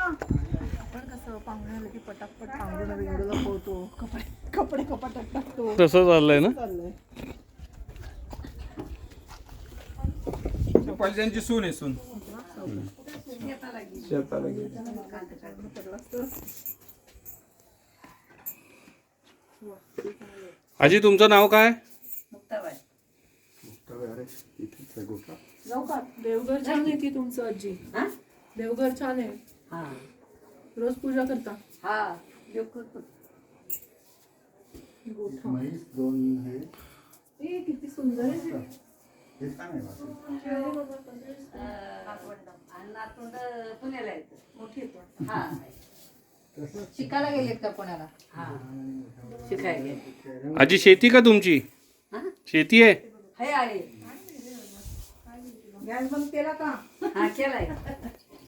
आपण कसं पाहुणे आले की पटापट पांघरून वेगळं लपवतो, कपडे कपडे कपाटात टाकतो, तसं चाललंय ना. चाललंय. पहिले त्यांची सून आहे सून शेताला गेली. आजी तुमचं नाव काय? जाऊ का? देवघर छान आहे की तुमचं आजी? देवघर छान आहे. रोज पूजा करता? गोठा. ए, किती सुंदर आहे ते. मोठी आहे पण. शिकायला गेलेत का पुण्याला? शिकायला गेले. आजी शेती का तुमची? शेती आहे? आहे. गॅस बंद केला का? हा केलाय.